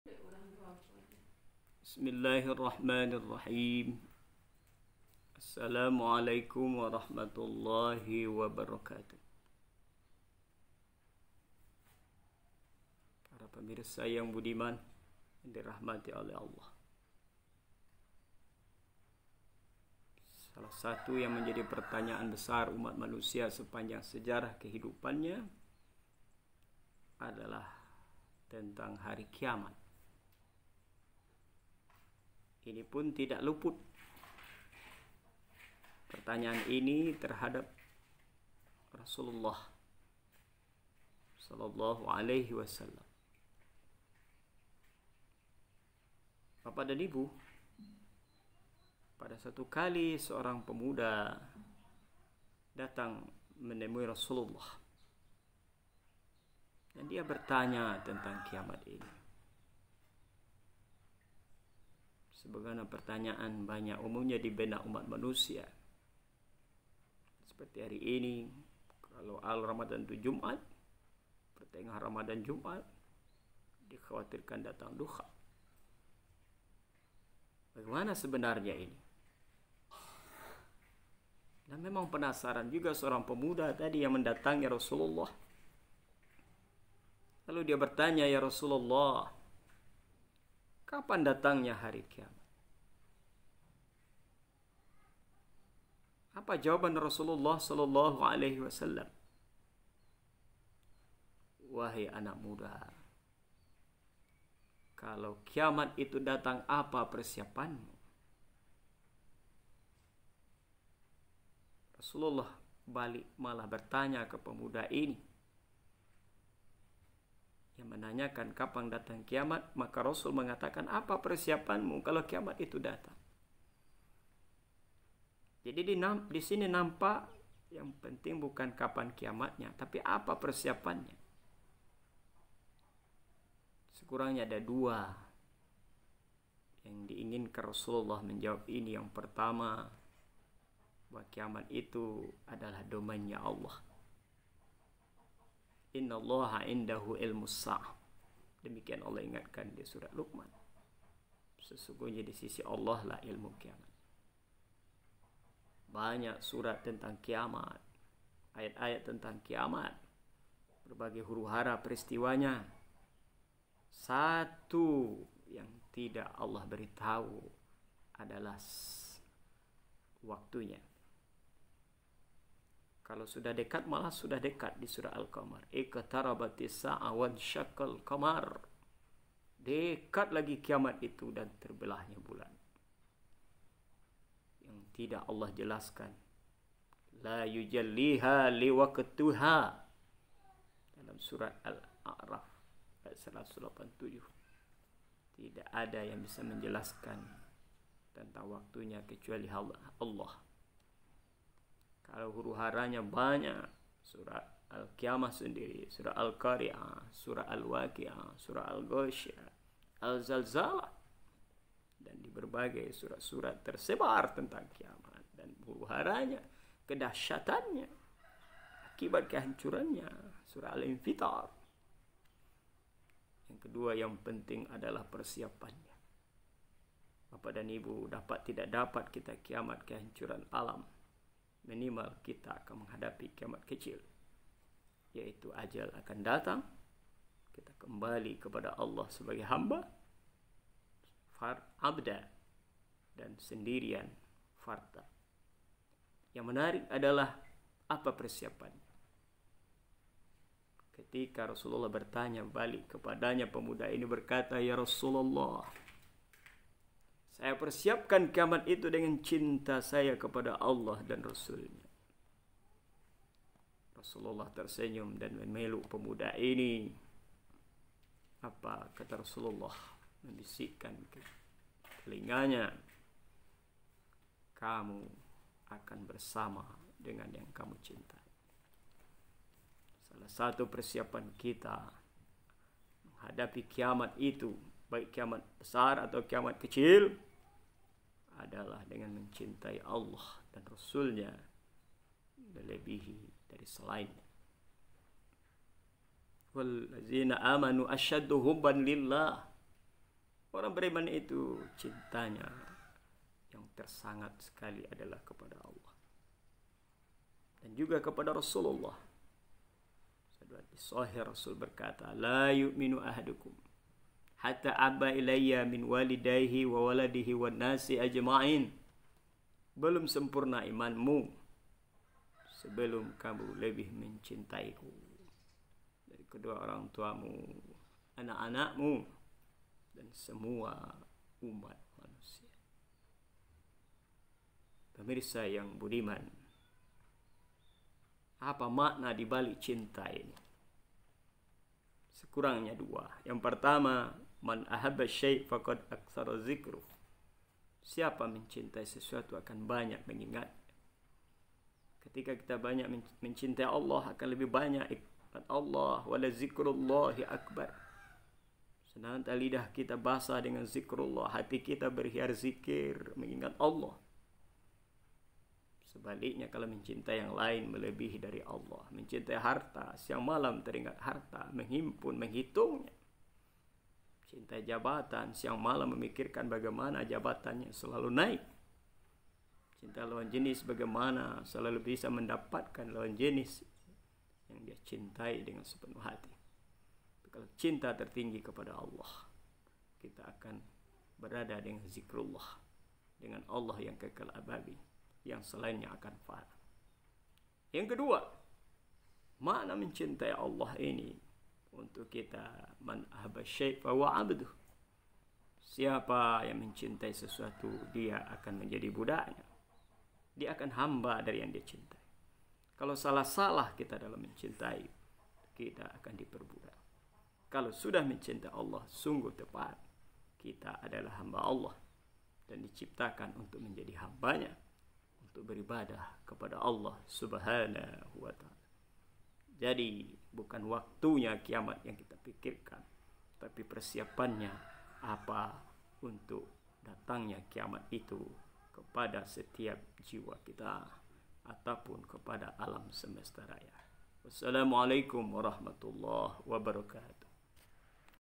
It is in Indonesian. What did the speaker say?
Bismillahirrahmanirrahim. Assalamualaikum warahmatullahi wabarakatuh. Para pemirsa yang budiman, yang dirahmati oleh Allah. Salah satu yang menjadi pertanyaan besar umat manusia sepanjang sejarah kehidupannya adalah tentang hari kiamat. Ini pun tidak luput pertanyaan ini terhadap Rasulullah Sallallahu Alaihi Wasallam. Bapak dan Ibu, pada satu kali seorang pemuda datang menemui Rasulullah dan dia bertanya tentang kiamat ini. Sebagaimana pertanyaan banyak umumnya di benak umat manusia. Seperti hari ini, kalau Ramadan itu Jumat, pertengahan Ramadan Jumat, dikhawatirkan datang duha. Bagaimana sebenarnya ini? Dan memang penasaran juga seorang pemuda tadi yang mendatangi Rasulullah. Lalu dia bertanya, "Ya Rasulullah, kapan datangnya hari kiamat?" Apa jawaban Rasulullah Sallallahu Alaihi Wasallam? "Wahai anak muda, kalau kiamat itu datang, apa persiapanmu?" Rasulullah balik malah bertanya ke pemuda ini yang menanyakan kapan datang kiamat. Maka Rasul mengatakan, apa persiapanmu kalau kiamat itu datang? Jadi di sini nampak yang penting bukan kapan kiamatnya, tapi apa persiapannya. Sekurangnya ada dua yang diinginkan Rasulullah menjawab ini. Yang pertama, bahwa kiamat itu adalah domainnya Allah. Innallaha indahu ilmus sa'ah. Demikian Allah ingatkan di surat Luqman. Sesungguhnya di sisi Allah lah ilmu kiamat. Banyak surat tentang kiamat, ayat-ayat tentang kiamat, berbagai huru-hara peristiwanya. Satu yang tidak Allah beritahu adalah waktunya. Kalau sudah dekat, malah sudah dekat di surah Al-Qamar. Iqtarabatis sa'ah wan syaqqal qamar. Dekat lagi kiamat itu dan terbelahnya bulan. Yang tidak Allah jelaskan. La yujalliha liwaqtuha. Dalam surat Al-A'raf ayat 187. Tidak ada yang bisa menjelaskan tentang waktunya kecuali Allah. Kalau huru-haranya banyak, surat Al-Qiyamah sendiri, surah Al-Qari'ah, surah Al-Waqi'ah, surah Al-Ghasyiyah, Al-Zalzalah, dan di berbagai surat-surat tersebar tentang kiamat dan huru-haranya, kedahsyatannya, akibat kehancurannya, surah Al-Infitar. Yang kedua yang penting adalah persiapannya. Bapak dan Ibu, tidak dapat kita kiamat kehancuran alam. Minimal kita akan menghadapi kiamat kecil, yaitu ajal akan datang. Kita kembali kepada Allah sebagai hamba, abda, dan sendirian farda. Yang menarik adalah apa persiapannya. Ketika Rasulullah bertanya balik kepadanya, pemuda ini berkata, "Ya Rasulullah, saya persiapkan kiamat itu dengan cinta saya kepada Allah dan Rasulnya." Rasulullah tersenyum dan memeluk pemuda ini. Apa kata Rasulullah? Membisikkan ke telinganya, "Kamu akan bersama dengan yang kamu cintai." Salah satu persiapan kita menghadapi kiamat itu, baik kiamat besar atau kiamat kecil, adalah dengan mencintai Allah dan Rasulnya melebihi dari selainnya. Wallazina amanu asyaddu hubban lillah. Orang beriman itu cintanya yang tersangat sekali adalah kepada Allah dan juga kepada Rasulullah. Di Sahih Rasul berkata, la yu'minu ahadukum hatta abba ilayya min walidayhi wa waladihi wan nasi ajma'in. Belum sempurna imanmu sebelum kamu lebih mencintaiku dari kedua orang tuamu, anak-anakmu, dan semua umat manusia. Pemirsa yang budiman, apa makna di balik cinta ini? Sekurangnya dua. Yang pertama, man ahabba syai' faqad aktsara zikru. Siapa mencintai sesuatu akan banyak mengingat. Ketika kita banyak mencintai Allah, akan lebih banyak ingat Allah. Wala zikrullahi akbar. Senantiasa lidah kita basah dengan zikrullah, hati kita berhiar zikir, mengingat Allah. Sebaliknya kalau mencintai yang lain melebihi dari Allah, mencintai harta, siang malam teringat harta, menghimpun, menghitungnya. Cintai jabatan, siang malam memikirkan bagaimana jabatannya selalu naik. Cinta lawan jenis, bagaimana selalu bisa mendapatkan lawan jenis yang dia cintai dengan sepenuh hati. Kalau cinta tertinggi kepada Allah, kita akan berada dengan zikrullah, dengan Allah yang kekal abadi, yang selainnya akan fana. Yang kedua, makna mencintai Allah ini untuk kita, man ahabba syai' fa huwa 'abduh. Siapa yang mencintai sesuatu, dia akan menjadi budaknya. Dia akan hamba dari yang dia cintai. Kalau salah-salah kita dalam mencintai, kita akan diperbudak. Kalau sudah mencintai Allah, sungguh tepat. Kita adalah hamba Allah dan diciptakan untuk menjadi hambanya, untuk beribadah kepada Allah Subhanahu wa ta'ala. Jadi bukan waktunya kiamat yang kita pikirkan, tapi persiapannya apa untuk datangnya kiamat itu kepada setiap jiwa kita ataupun kepada alam semesta raya. Wassalamualaikum warahmatullahi wabarakatuh.